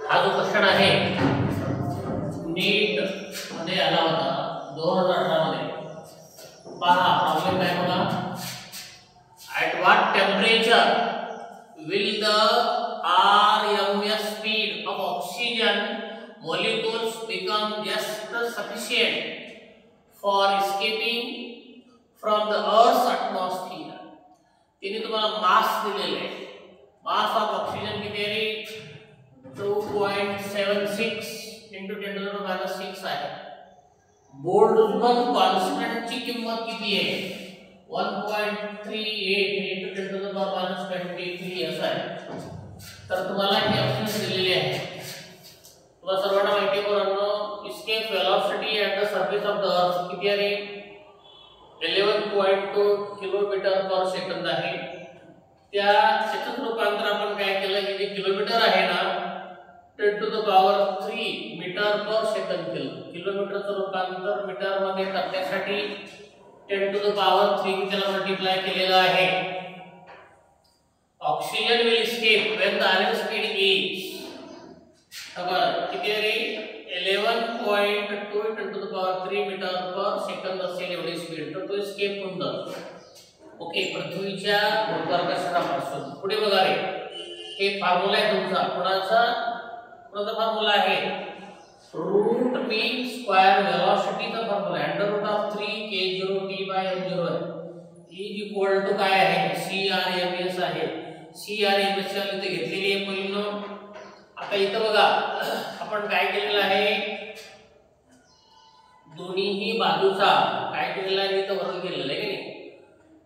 हा जो क्वेश्चन आहे नीट मध्ये आला होता 2018 मध्ये. पहा प्रॉब्लेम काय बघा. At what temperature will the RMS speed of oxygen molecules become just sufficient for escaping from the Earth's atmosphere? तिने तुम्हाला मास दिलेले आहे. मास ऑफ ऑक्सिजन किती आहे? 2.76 into 10 to the minus 6 आहे. बोल्ट्झमन कॉन्स्टंट ची किंमत किती आहे? 1.38 into 10 to the power minus 23 असं आहे. तर तुम्हाला हे ऑप्शन दिलेले आहे. तुम्हाला सर्वांना माहिती आहे पोरांनो, escape velocity at the surface of the earth किती आहे? 11.2 किलोमीटर पर सेकंद आहे. त्याचं रूपांतर आपण काय केलं की जे किलोमीटर आहे ना 10 to the power 3 metre per second केलं. किलोमीटरचं रूपांतर मीटर मध्ये करण्यासाठी 10 to the power 3 त्याला मल्टिप्लाय केलेलं आहे. Oxygen will escape when the RMS speed is किती आहे? 11.2 10 to the power 3 metre per second असेल एवढी स्पीड. तर तो escape होऊन जातो. ओके, पृथ्वीच्या गुरुत्वाकर्षणापासून. पुढे बघा रे, हे फॉर्म्युला आहे तुमचा. कोणाचा फॉर्म्युला आहे? रूट मीन स्क्वायर वेलोसिटीचा फॉर्म्युला आहे. अंडर रूट ऑफ 3k0t/m0 आहे. इज इक्वल टू काय आहे? CRMS आहे. CRMS ची व्हॅल्यू घेतलेली आहे पहिलं. आता इथं बघा आपण काय केलेलं आहे, दोन्हीही बाजूचा काय केलेला आहे इथं वर्ग केलेला आहे की नाही.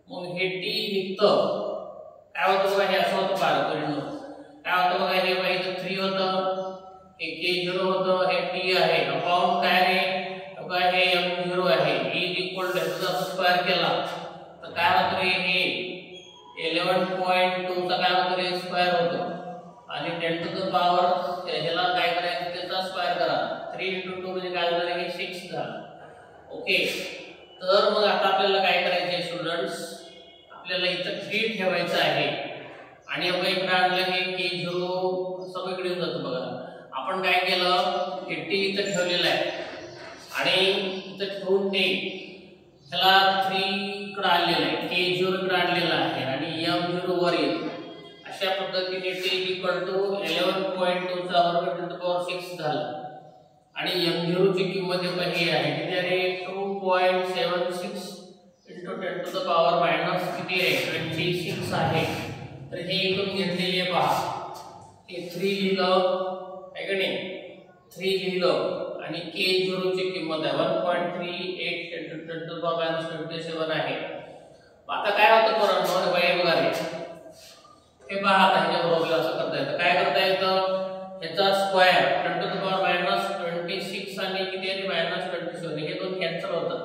मग हे t इथं काय होतं बघा, हे असं होतं पारंपरिक काय होतं बघा, हे बघा इथं 3 होतं, हे k0 होतं, हे t आहे अपॉन काय आहे बघा हे m0 आहे. इज इक्वल टू ह्याचा स्क्वेअर केला तर काय होतं रे, हे 11.2 चा काय होतं रे स्क्वेअर होतं आणि 10 to the power ह्याला काय करायचं त्याचा स्क्वेअर करा. 3 into 2 म्हणजे काय झालं, हे 6 झालं. ओके, तर मग आता आपल्याला काय करायचं आहे स्टुडंट्स, आपल्याला इथं 3 ठेवायचं आहे आणि आपण इकडे आणलं हे k0 सगळीकडे येऊन जातं बघा. आपण काय केलं, हे t इथं ठेवलेलं आहे आणि इथं ठेवून ते ह्याला 3 इकडे आणलेलं आहे, k0 इकडे आणलेलं आहे आणि m0 वर येतो. अशा पद्धतीने t इक्वल टू 11.2 चा वर्ग 10 to the power 6 झालं आणि m0 ची किंमत ही आहे किती आहे? 2.76 into 10 to the power minus किती आहे? 26 आहे. तर हे इथून घेतलेले आहे पहा, हे 3 लिहिलं आहे का नाही, 3 लिहिलं आणि k0 ची किंमत आहे 1.38 into 10 to the power minus 27 आहे. आता काय होतं पोरांनो, हे बघा बघा रे, हे पहा आता ह्याच्या बरोबर असं करता येतं. काय करता येतं, ह्याचा square 10 to the power minus 26 आणि किती आहे minus 27 हे दोन कॅन्सल होतात.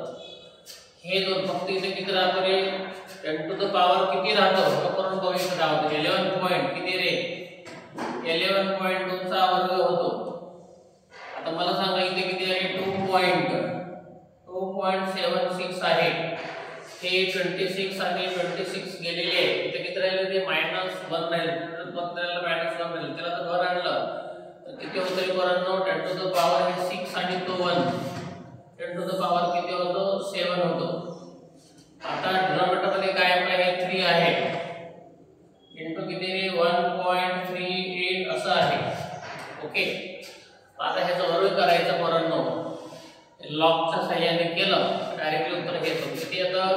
हे दोन फक्त इथे किती राहतो रे, 10 to the power किती राहतो करून बघू इथे राहतो 11 पॉइंट किती रे 11.2 चा वर्ग होतो. आता मला सांगा इथे किती आहे 2.76 आहे. हे 26 आणि 26 गेलेले आहे. इथे किती राहिले ते -1 राहिले. तर बघताना -1 राहिले. त्याला जर वर आणलं तर किती होतं रे पोरांनो, 10 to the power हे 6 आणि तो 1 10 to the power किती होतो 7 होतो. आता डिनॉमिनेटर मध्ये काय आपलं हे 3 आहे इंटू किती रे 1.38 असं आहे. ओके, आता ह्याचं वर्ग करायचं पोरांनो, लॉगच्या सहाय्याने केलं डायरेक्टली उत्तर घेतो किती येतं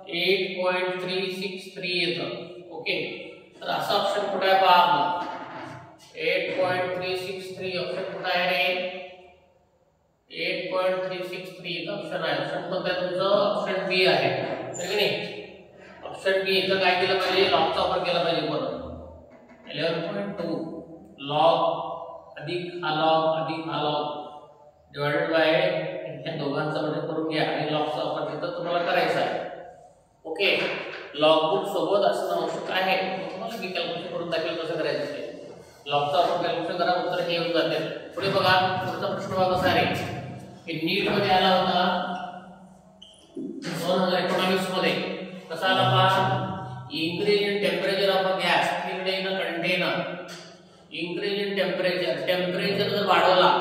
8.363 येतं. ओके, तर असा ऑप्शन कुठे आहे पहा आपला 8.363 ऑप्शन कुठे आहे रे 8.363 ऑप्शन आहे. ऑप्शन कोणता आहे तुमचं, ऑप्शन बी आहे की नाही. ऑप्शन बी इथं काय केलं पाहिजे, लॉगचा वापर केला पाहिजे. परत 11.2 लॉग अधिक हा लॉग डिवाइडेड बाय ह्या दोघांचा म्हणजे करून घ्या आणि लॉगचा वापर तिथं तुम्हाला करायचा आहे. ओके, लॉग बुक सोबत असणं आवश्यक आहे. तुम्हाला मी कॅल्क्युलेशन करून दाखवेल कसं करायचं ते. लॉगचा वापर कॅल्क्युलेशन करा, उत्तर हे येऊन जाते. पुढे बघा, पुढचा प्रश्न बघा कसा आहे, की नीट मध्ये आला होता 2019 मध्ये. कसा आला पहा, increase in temperature of a gas filled in a container increase in temperature, temperature जर वाढवला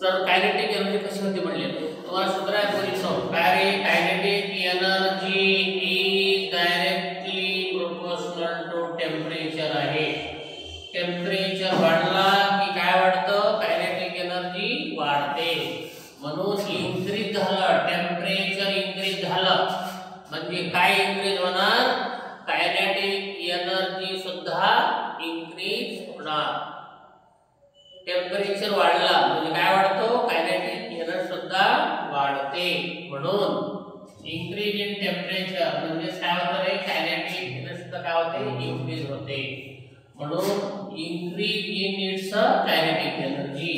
तर कायनेटिक एनर्जी कशी होती म्हणले तुम्हाला सूत्र आहे पोलिसो kinetic energy is directly proportional to temperature आहे. टेम्परेचर वाढला की काय वाढतं कायनेटिक एनर्जी वाढते. म्हणून इन्क्रीज झालं टेम्परेचर इन्क्रीज झालं म्हणजे काय इन्क्रीज होणार कायनेटिक एनर्जी सुद्धा इन्क्रीज होणार. टेम्परेचर वाढला म्हणजे काय वाढतो कायनेटिक एनर्जी सुद्धा वाढते. म्हणून इन्क्रीज इन टेम्परेचर म्हणजे काय होतं रे कायनेटिक एनर्जी सुद्धा काय होते इन्क्रीज होते. म्हणून increase in its kinetic energy.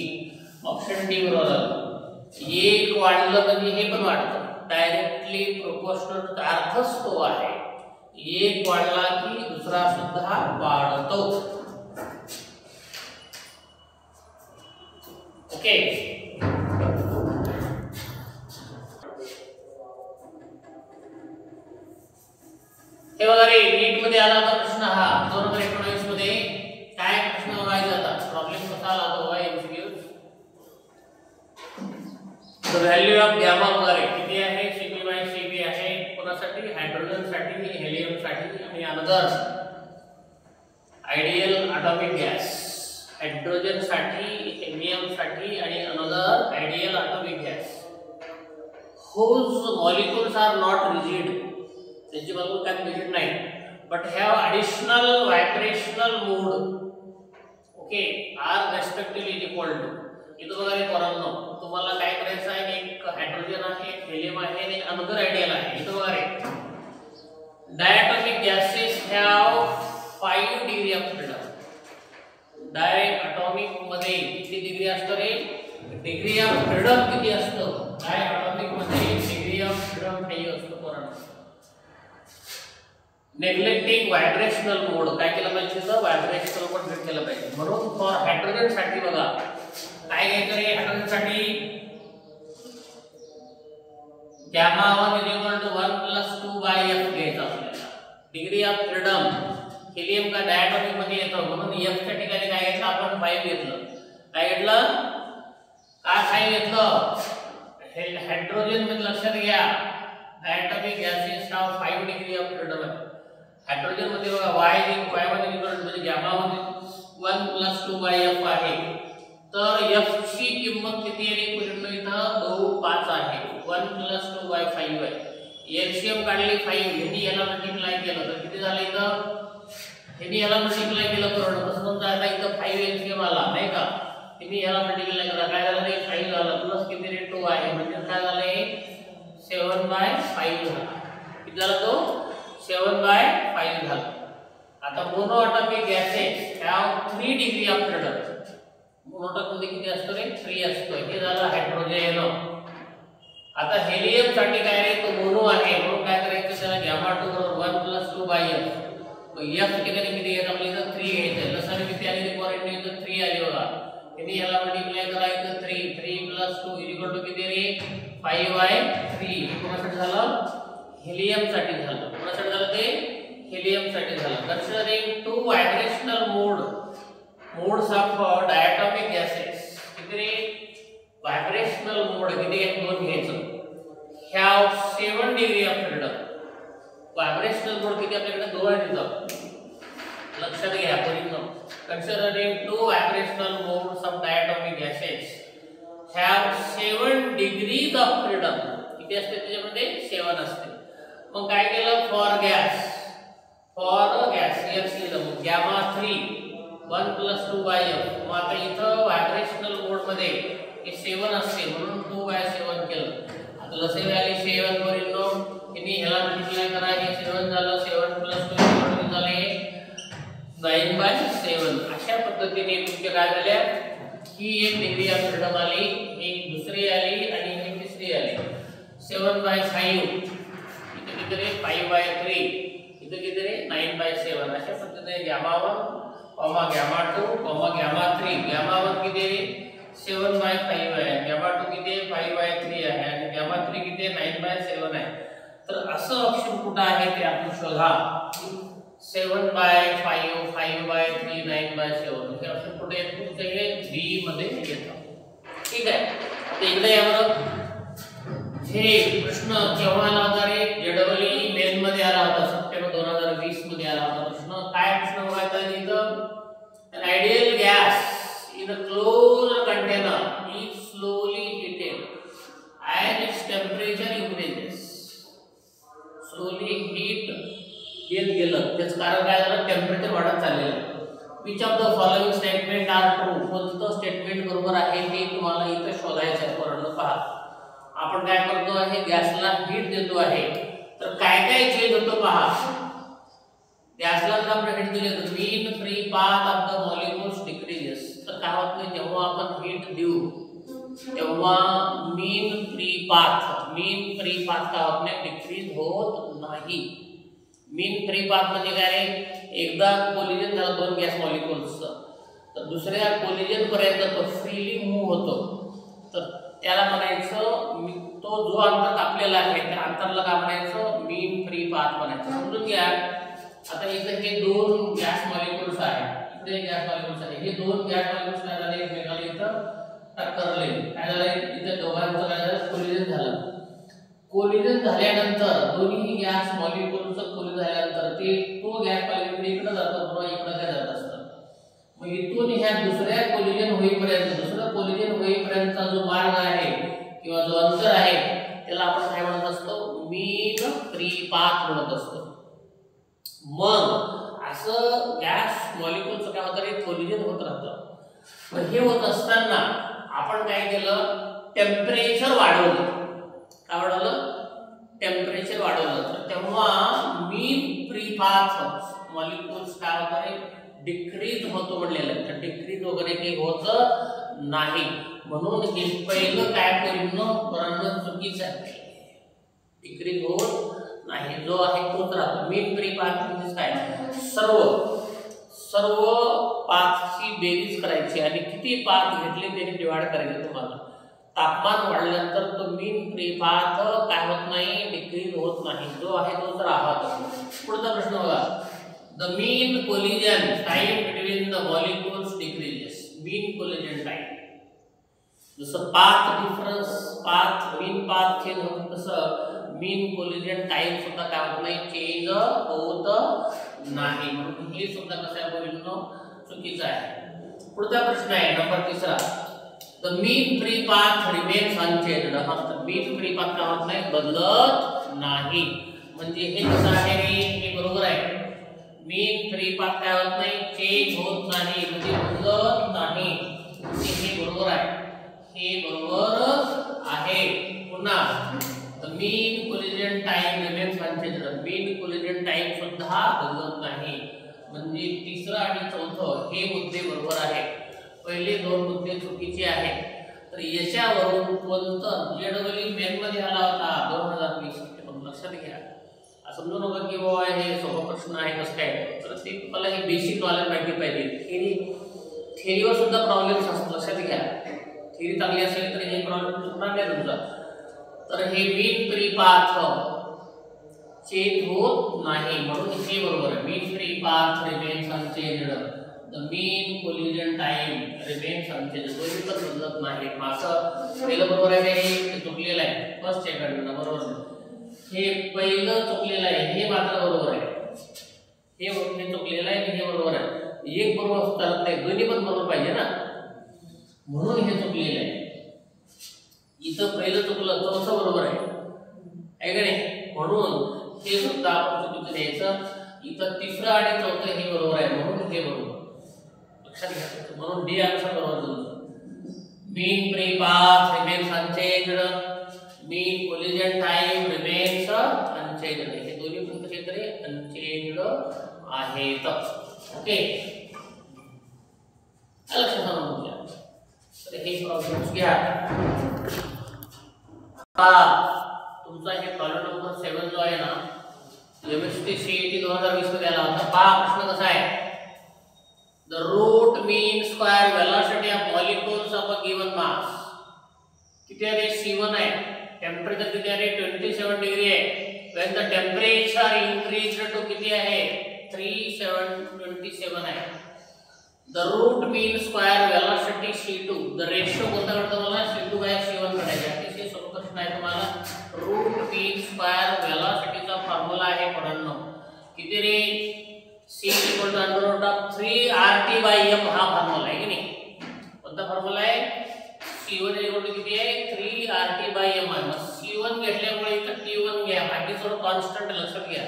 Option D बरोबर. एक वाढलं म्हणजे हे पण वाढतं डायरेक्टली प्रोपोर्शनल अर्थच तो आहे. एक वाढला की दुसरा सुद्धा वाढतो. ओके हे बघा रे नीट मध्ये आला होता प्रश्न हा 2019 मध्ये. काय प्रश्न बघायचा होता प्रॉब्लेम कसा आला होता MCQ. The value of gamma वगैरे किती आहे Cp बाय Cv आहे कोणासाठी हायड्रोजन साठी हेलियम साठी आणि another ideal atomic gas. Hydrogen साठी हेलियम साठी आणि another ideal atomic gas whose molecules are not rigid. त्यांची मोलेक्युल काय रिजिड नाही but have additional vibrational mode. Okay are respectively equal to. इथं बघा रे पोरांनो तुम्हाला काय करायचं आहे एक हायड्रोजन आहे एक हेलियम आहे आणि अनदर आयडियल आहे. इथं बघा रे diatomic gases have 5 degree of freedom. Diatomic मध्ये किती डिग्री असतं रे डिग्री ऑफ फ्रीडम किती असतं डायटॉमिक मध्ये डिग्री ऑफ फ्रीडम 5 असतं पोरांनो. नेग्लेक्टिंग व्हायब्रेशनल मोड काय केलं पाहिजे तर व्हायब्रेशनल मोड सेट केलं पाहिजे. म्हणून फॉर हायड्रोजन साठी बघा काय घ्यायचं रे हायड्रोजन साठी गॅमा 1 1 2 बाय f घ्यायचं आपल्याला. डिग्री ऑफ फ्रीडम हेलियम का डायटॉमिक मध्ये येतो म्हणून f च्या ठिकाणी काय घेतलं आपण 5 घेतलं. काय घेतलं काय 5 घेतलं हायड्रोजन मध्ये लक्षात घ्या डायटॉमिक गॅसेस हा 5 डिग्री ऑफ फ्रीडम आहे. हायड्रोजन मध्ये बघा y1 म्हणजे गॅमा मध्ये 1 2 बाय f आहे. तर f ची किंमत किती आहे पूर्ण इथं 5 आहे 1 2 बाय 5 आहे. एलसीएम काढली 5 यांनी याला मल्टिप्लाय केलं तर किती झालं इथं यांनी याला मल्टिप्लाय केलं करून कसं समजा आता इथं 5 एलसीएम आला नाही का यांनी याला मल्टिप्लाय केला काय झालं ते 5 झालं प्लस किती रे 2 आहे म्हणजे काय झालं हे 7 बाय 5 झाला. किती झाला तो 7 बाय 5 झाला. आता monoatomic gases have 3 degree of freedom. Monoatomic मध्ये किती असतो रे 3 असतो. हे झालं हायड्रोजन. आता हेलियम साठी काय रे तो मोनो आहे म्हणून काय करायचं त्याला गॅमा 2 बरोबर 1 2 बाय f. f ठिकाणी किती येत आपल्याला इथं 3 घ्यायचं. लसाने किती आली ती पॉइंट इथं 3 आली बघा. यांनी याला मल्टिप्लाय करायचं 3 2 इक्वल टू किती रे 5 बाय 3. हे कोणासाठी झालं हेलियम साठी झालं. कोणासाठी झालं ते हेलियम साठी झालं. Considering 2 vibrational modes of diatomic gases किती रे व्हायब्रेशनल मोड किती आहेत 2 घ्यायचं. Have 7 degree of freedom. Vibrational mode किती आपल्याकडे 2 आहेत इथं लक्षात घ्या पोरींनो. Considering 2 vibrational modes of diatomic gases have 7 degrees of freedom. किती असते त्याच्यामध्ये 7 असते. मग काय केलं फॉर गॅस F लिहिलं गॅमा 3 1 2 बाय f. मग आता इथं व्हायब्रेशनल मोड मध्ये हे 7 असते म्हणून 2 बाय 7 केलं. आता लसे व्हॅल्यू 7 पोरींनो यांनी ह्याला मल्टिप्लाय करा हे 7 झालं 7 2 झाले 9 बाय 7. अशा पद्धतीने तुमच्या काय झाल्या ही एक डिग्री ऑफ फ्रीडम आली एक दुसरी आली आणि ही तिसरी आली. 7 बाय 5 इथे किती रे 5 बाय 3 इथे किती रे 9 बाय 7. अशा पद्धतीने गॅमा 1 गॅमा 2 गॅमा 3. गॅमा 1 किती रे 7 बाय 5 आहे. गॅमा 2 किती आहे 5 बाय 3 आहे आणि गॅमा 3 किती आहे 9 बाय 7 आहे. तर असं ऑप्शन कुठं आहे ते आपण शोधा. 7 बाय 5 5 बाय 3 9/7 हे ऑप्शन कुठे येतो ते हे बी मध्ये येतं. ठीक आहे. तर इकडे या बरं. हे प्रश्न केव्हा आला होता रे? जेडब्ल्यूई मेन मध्ये आला होता, सप्टेंबर 2020 मध्ये आला होता प्रश्न. काय प्रश्न बघायचा आहे इथं? An ideal gas in a closed container is slowly heated and its temperature increases. Slowly heat येत गेलं त्याचं कारण काय झालं? टेम्परेचर वाढत चाललेलं. Which of the following statement are true? कोणतं स्टेटमेंट बरोबर आहे ते तुम्हाला इथं शोधायचं आहे. पूर्ण पहा. आपण काय करतो आहे? गॅसला हीट देतो आहे, तर काय काय चेंज होतो पहा. गॅसला जर आपण हीट दिले तर mean free path of the molecules decreases. तर काय होत नाही, जेव्हा आपण हीट देऊ तेव्हा मीन फ्री पाथ काय होत नाही, डिक्रीज होत नाही. मीन फ्री पाथ म्हणजे काय रे? एकदा कोलिजन झालं दोन गॅस मॉलिक्युल्सचं, तर दुसऱ्या कोलिजन पर्यंत तो फ्रीली मूव्ह होतो. तर त्याला म्हणायचं, तो जो अंतर कापलेला आहे त्या अंतराला काय म्हणायचं? मीन फ्री पाथ म्हणायचं. समजून घ्या. आता इथे हे दोन गॅस मॉलिक्युल्स आहेत, इथे गॅस मॉलिक्युल्स आहे. हे दोन गॅस मॉलिक्युल्स काय झाले? एकमेकाला इथं टक्करले. काय झालं? इथे दोघांचं काय झालं? कोलिजन झालं. कोलिजन झाल्यानंतर दोन्ही गॅस मॉलिक्युल्सचं कोलिजन झाल्यानंतर तो गॅस मॉलिक्युल इकडे जातो किंवा इकडे काय जात असतं. मग इथून ह्या दुसऱ्या कोलिजन होईपर्यंतचा जो मार्ग आहे किंवा जो अंतर आहे त्याला आपण काय म्हणत असतो? मीन फ्री पाथ म्हणत असतो. मग असं गॅस मॉलिक्युलचं काय होतं रे? कोलिजन होत राहतं. मग हे होत असताना आपण काय केलं? टेम्परेचर वाढवलं. काय वाढवलं? टेम्परेचर वाढवलं. तर तेव्हा मीन फ्री पाथ मॉलिक्युल्स काय होतं रे? डिक्रीज होतो म्हणलेलं आहे. तर डिक्रीज वगैरे काही होत नाही. म्हणून हे पहिलं काय करणं चुकीचं आहे. डिक्रीज होत नाही, जो आहे तोच राहतो. मीन फ्री पाथ म्हणजे काय? सर्व पाथची बेरीज करायची आणि किती पाथ घेतले त्याने डिवाइड करायचे तुम्हाला. तापमान वाढल्यानंतर तो मीन फ्री पाथ काय होत नाही? डिक्रीज होत नाही, जो आहे तोच राहतो. पुढचा प्रश्न बघा. The mean collision time between the molecules decreases. Mean collision time. जसं path difference, mean path change होतं तसं mean collision time सुद्धा काय होत नाही? चेंज होत नाही. म्हणून हे सुद्धा कसं आहे बोलणं चुकीचं आहे. पुढचा प्रश्न आहे number 3. The mean free path remains unchanged. तर mean free path काय होत नाही? बदलत नाही. म्हणजे हे कसं आहे रे? हे बरोबर आहे. मीन फ्री पाथ काय होत नाही? चेंज होत नाही, म्हणजे बदलत नाही. हे बरोबर आहे. हे बरोबर आहे. पुन्हा the mean collision time remains unchanged. Mean collision time सुद्धा बदलत नाही. म्हणजे तिसरं आणि चौथं हे मुद्दे बरोबर आहे. पहिले दोन मुद्दे चुकीचे आहेत. तर याच्यावरून कोणतं? जेडब्ल्यूई मेन मध्ये आला होता 2020. लक्षात घ्या. समजू नका की बाबा हे सोपा प्रश्न आहे कसं काय. तर ते तुम्हाला हे बेसिक नॉलेज माहिती पाहिजे. थेरीवर सुद्धा प्रॉब्लेम्स असतात. लक्षात घ्या. थेरी चांगली असेल तर हे प्रॉब्लेम चुकणार नाही तुमचा. तर हे मीन फ्री पाथ चेंज होत नाही, म्हणून हे बरोबर आहे. Mean free path remains unchanged. The mean collision time remains unchanged. दोन्ही पण बदलत नाही. असं पहिलं बरोबर आहे, हे चुकलेलं आहे. फर्स्ट सेकंड बरोबर आहे. हे पहिलं चुकलेलं आहे, हे मात्र बरोबर आहे. हे चुकलेलं आहे आणि हे बरोबर आहे. एक बरोबर चालत नाही, दोन्ही पण बरोबर पाहिजे ना, म्हणून हे चुकलेलं आहे. इथं पहिलं चुकलं, चौथं बरोबर आहे का नाही? म्हणून हे सुद्धा आपण चुकीचं द्यायचं. इथं तिसरं आणि चौथं हे बरोबर आहे, म्हणून हे बरोबर. लक्षात घ्या. म्हणून डी आन्सर बरोबर तुमचं. मीन फ्री पाथ रिमेन्स अनचेंज्ड. मीन कोलिजन टाइम रिमेन्स अनचेंज्ड. हे दोन्ही पण कसे तरी अनचेंज्ड आहेत. ओके, लक्षात आणून घ्या. तर हे प्रॉब्लेम्स घ्या. तुमचा हे प्रॉब्लेम नंबर 7 जो आहे ना, एमएसटी सीईटी 2020 मध्ये आला होता. पहा प्रश्न कसा आहे. The root mean square velocity of molecules of a given mass किती आहे? C1 आहे. टेम्परेचर किती आहे? 27 डिग्री आहे. when the temperature increased to किती आहे? 27 आहे. The root mean square velocity c2 the ratio कोणता काढतो मला c2 बाय c1 काढायचा अतिशय सोपा प्रश्न आहे तुम्हाला रूट मीन स्क्वायर वेलोसिटीचा फॉर्म्युला आहे पोरांनो किती रे c = 3RT/m हा फॉर्म्युला आहे की नाही कोणता फॉर्म्युला आहे c1 किती आहे 3RT/m आहे मग c1 घेतल्यामुळे इथं t1 घ्या बाकी सर्व कॉन्स्टंट लक्षात घ्या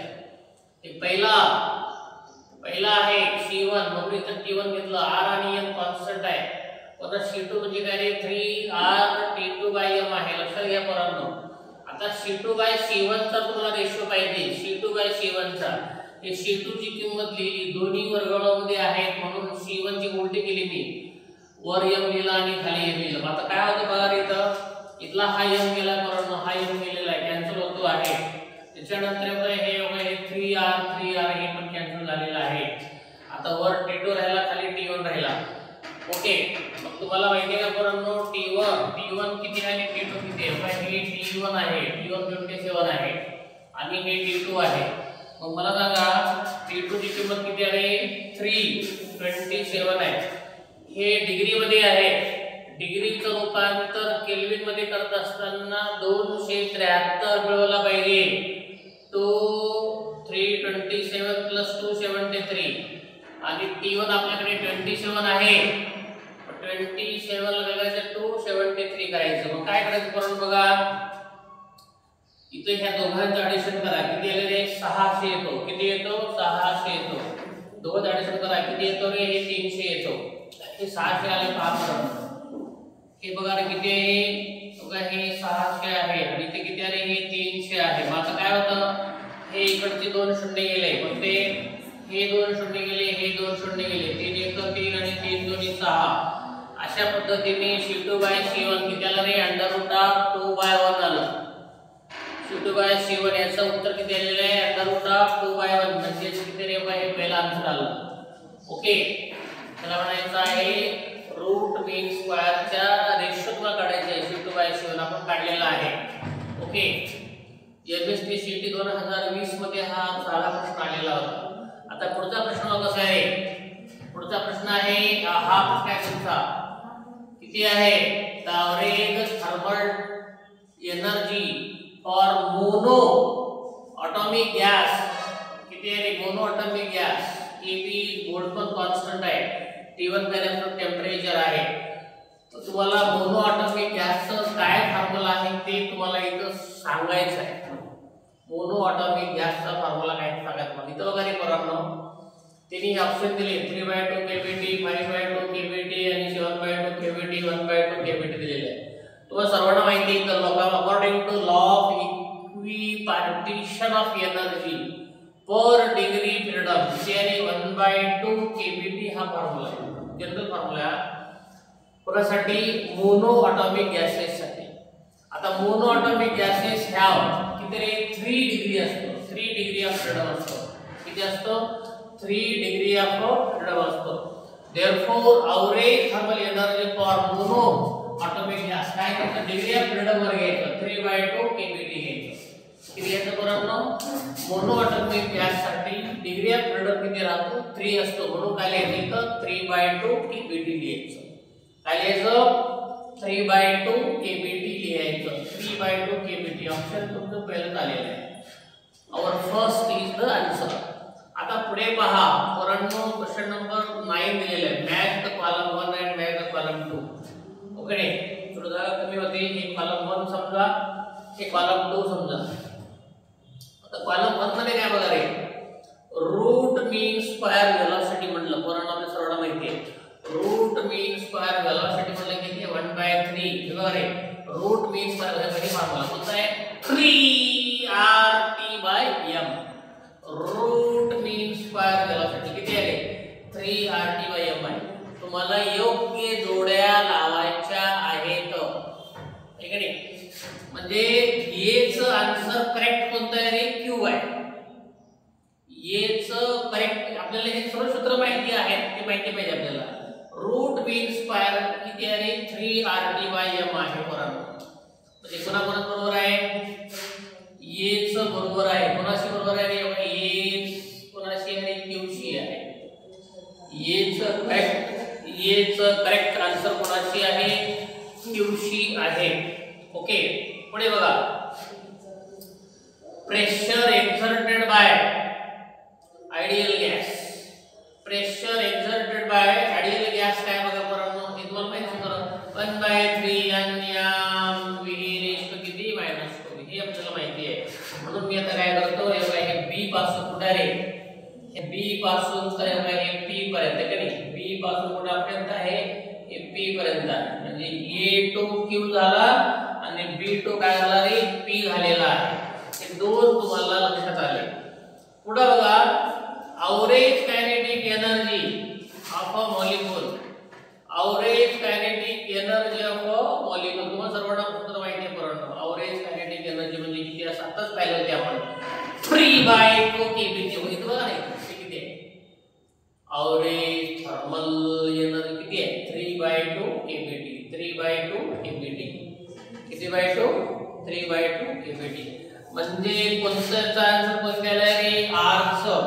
हे पहिला आहे c1 म्हणून इथं t1 घेतलं r आणि m कॉन्स्टंट आहे आता c2 म्हणजे काय रे 3RT2/m आहे लक्षात घ्या पोरांनो आता c2/c1 चा तुम्हाला रेशो पाहिजे c2/c1 चा हे c2 ची किंमत लिहिली दोन्ही वर्गाळामध्ये आहेत म्हणून c1 ची उलटी केली मी वर m लिहिला आणि खाली m लिहिलं आता काय होतं बघा इथं इथला हा m गेला पोरांनो हा m गेलेला आहे कॅन्सल होतो आहे त्याच्यानंतर हे 3R हे पण कॅन्सल झालेलं आहे आता वर t2 राहिला खाली t1 राहिला ओके मग तुम्हाला माहिती आहे का पोरांनो t1 किती आहे आणि t2 किती आहे हे t1 आहे t1 27 आहे आणि हे t2 आहे मग मला सांगा t2 ची किंमत किती आहे 327 आहे हे डिग्री मध्ये आहे डिग्रीचं रूपांतर केल्विन मध्ये करत असताना 273 मिळवला पाहिजे तो 327 + 273 आणि t1 आपल्याकडे 27 आहे 27 ला बघायचं 273 करायचं मग काय करायचं करून बघा इथे ह्या दोघांचं ऍडिशन करा किती आले रे 600 येतो किती येतो 600 येतो दोघांचं ऍडिशन करा किती येतो रे हे 300 येतो हे 600 आले पहा हे बघा रे किती आहे बघा हे 600 आहे आणि ते किती आहे हे 300 आहे मग आता काय होतं हे इकडचे 2 शून्य गेले मग ते हे 2 शून्य गेले हे 2 शून्य गेले 3 1 3 आणि 3 2 6 अशा पद्धतीने c2/c1 किती आलं रे √2/1 आलं c2/c1 याचं उत्तर किती आलेलं आहे √2/1 म्हणजे किती रे हे पहिला आन्सर आलं ओके त्याला म्हणायचं आहे रूट मीन स्क्वेअरच्या रेशो तुम्हाला काढायचे आहे c2/c1 आपण काढलेला आहे ओके एमएसटी सीटी 2020 मध्ये हा साधा प्रश्न आलेला होता आता पुढचा प्रश्न कसा आहे पुढचा प्रश्न आहे हा प्रश्न आहे तुमचा किती आहे the average thermal energy for mono atomic gas किती आहे रे mono atomic gas Kb Boltzmann constant आहे T1 काय टेम्परेचर आहे तर तुम्हाला मोनो ॲटॉमिक गॅसचं काय फॉर्म्युला आहे ते तुम्हाला इथं सांगायचं आहे मोनो ॲटॉमिक गॅसचा फॉर्म्युला काय सांगायचं मग इथं वगैरे पोरांनो त्यांनी ऑप्शन दिले 3/2 kBT 5/2 kBT आणि 7/2 kBT 1/2 kBT दिलेले आहे तुम्हाला सर्वांना माहिती आहे तर according to law of equipartition of energy per degree freedom म्हणजे 1/2 kBT हा फॉर्म्युला आहे जनरल फॉर्म्युला कोणासाठी मोनो ॲटॉमिक गॅसेस साठी आता मोनो ॲटॉमिक गॅसेस हॅव किती रे 3 डिग्री असतो 3 डिग्री ऑफ फ्रीडम असतो किती असतो 3 डिग्री ऑफ फ्रीडम असतो therefore average thermal energy for mono atomic gas काय करायचं डिग्री ऑफ फ्रीडम वर घ्यायचं 3/2 kBT घ्यायचं किती घ्यायचं पोरांनो मोनो ॲटॉमिक गॅस साठी डिग्री ऑफ फ्रीडम किती राहतो 3 असतो म्हणून काय लिहायचं 3/2 kBT लिहायचं काय लिहायचं 3/2 kBT लिहायचं 3/2 kBT ऑप्शन तुमचं पहिलं आलेलं आहे आवर फर्स्ट इज द आन्सर आता पुढे पहा पोरांनो क्वेश्चन नंबर 9 दिलेला आहे match the column 1 and match the column 2 okay थोडं जागा कमी होते हे कॉलम 1 समजा हे कॉलम 2 समजा आता कॉलम 1 मध्ये काय बघा रे रूट मीन स्क्वेअर वेलोसिटी म्हटलं पोरांनो आपल्या सर्वांना माहिती आहे रूट मीन स्क्वेअर वेलोसिटी म्हटलं किती 1/3 हे बघा रे route mean square velocity formula कोणता आहे 3RT/m route mean square velocity किती आहे 3RT/m आहे तुम्हाला योग्य जोड्या लावायच्या आहेत ठीक आहे म्हणजे येचं आन्सर करेक्ट कोणतं आहे रे Q आहे येचं करेक्ट आपल्याला हे सर्व सूत्र माहिती आहेत ते माहिती पाहिजे आपल्याला रूट मीन स्क्वेअर किती आहे 3RT/m आहे पोरांनो म्हणजे कोणा बरोबर आहे येचं बरोबर आहे कोणाशी बरोबर आहे रे ये कोणाशी आहे Q शी आहे येचं करेक्ट आन्सर कोणाची आहे? क्यूशी आहे. ओके, पुढे बघा. Pressure exerted by ideal gas. Pressure exerted by ideal gas काय बघा पोरांनो, हे तुम्हाला माहिती आहे. 1/3 अन्यम विहीर किती -2 हे आपल्याला माहिती आहे. म्हणून मी आता काय करतो, हे बी पासून कुठे आहे, हे बी पासून तर हे पी पर्यंत कधी बी पासून कुठपर्यंत आहे, हे पी पर्यंत आहे. म्हणजे A2Q झाला आणि B2 काय झाला रे, P झालेला आहे. हे दोन तुम्हाला लक्षात आले. पुढे बघा, average kinetic energy of a molecule. Average kinetic energy of a molecule तुम्हाला सर्वांना सूत्र माहिती आहे पोरांनो. एव्हरेज कायनेटिक एनर्जी म्हणजे किती आहे, आताच पाहिलं होते आपण. 3/2 kBT होईल बघा. नाही किती आहे एव्हरेज थर्मल एनर्जी, किती आहे 3/2 kBT. 3/2 kBT किती बाय 2, 3/2 kBT. म्हणजे कोणत्याचा आन्सर कोणत्या आला रे, आरचं.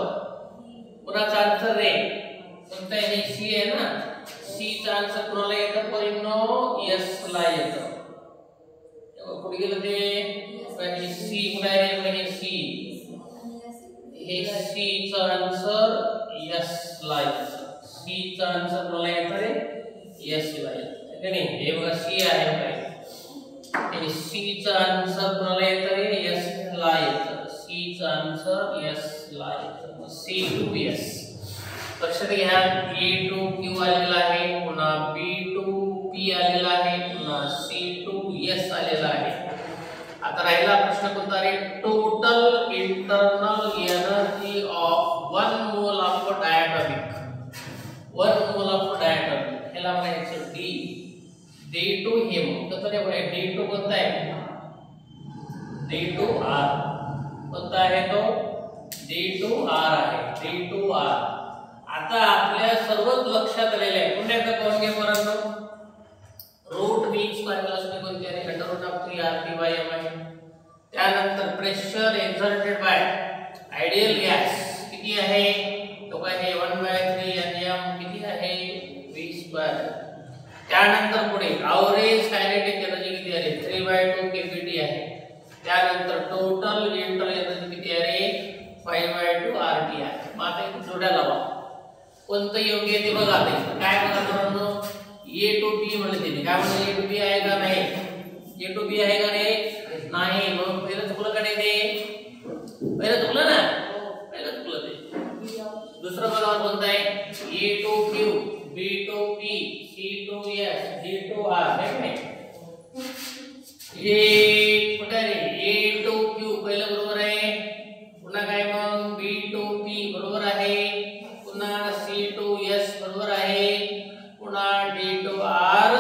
कोणाचा आन्सर रे, कोणता आहे, सी आहे ना. सी चा आन्सर कोणाला येतं पोरींनो, एस ला येतं. कुठे गेलं ते, सी कुठे आहे रे, सी. हे सी चा आन्सर एस ला येतं. सी चा आन्सर कोणाला येतं रे, एस ला येतं. ठीक आहे, हे बघा सी आहे काय, हे सी चा आन्सर कोणाला येतं रे, एस ला येतं. सी चा आन्सर एस ला येतं. C2S. लक्षात घ्या, A2Q आलेला आहे, पुन्हा B2P आलेला आहे, पुन्हा C2S आलेला आहे. आता राहिला प्रश्न कोणता रे, total internal energy of 1 mole of diatomic. 1 mole of diatomic ह्याला म्हणायचं D2 हे कोणतं रे बघा, D2 कोणता आहे, D2R. कोणता आहे तो, D2R आहे. D2R. आता आपल्या सर्वच लक्षात आलेले आहे. पुन्हा एकदा कोण घे पोरांनो, रूट मीन्स पाहिजे कोणते आहे, √3RT/m आहे. त्यानंतर pressure exerted by ideal gas किती आहे, तो काय आहे 1/3 Nm किती आहे 20/. त्यानंतर पुढे एव्हरेज कायनेटिक एनर्जी किती आहे, 3/2 kBT आहे. त्यानंतर टोटल इंटरनल एनर्जी किती आहे, 5/2 RT आहे. मग आता इथे जोड्या लावा, कोणतं योग्य ते बघा. काय बघा मित्रांनो, A to B म्हणले ते काय म्हणले, A to B आहे का नाही, A to B आहे का नाही. मग पहिलं चुकलं का नाही, ते पहिलं चुकलं ना, पहिलं चुकलं ते. दुसरं बघा कोणतं आहे, A to Q, B to P, C to S, D to R आहे का नाही. हे कुठे आहे, A to Q पहिलं बरोबर आहे, पुन्हा काय मग B to P बरोबर आहे, पुन्हा C to S बरोबर आहे, पुन्हा D to R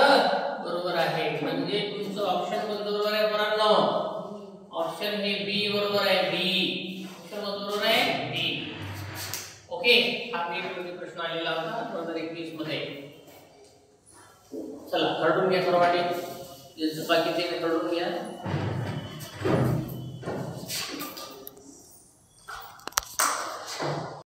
बरोबर आहे. म्हणजे तुमचं ऑप्शन कोणतं बरोबर आहे पोरांनो, ऑप्शन हे बी बरोबर आहे. बी ऑप्शन बरोबर आहे, बी. ओके, हा नीट प्रश्न आलेला होता 2021 मध्ये. चला खरडून घ्या सर्वांनी, बाकीचे खरडून घ्या.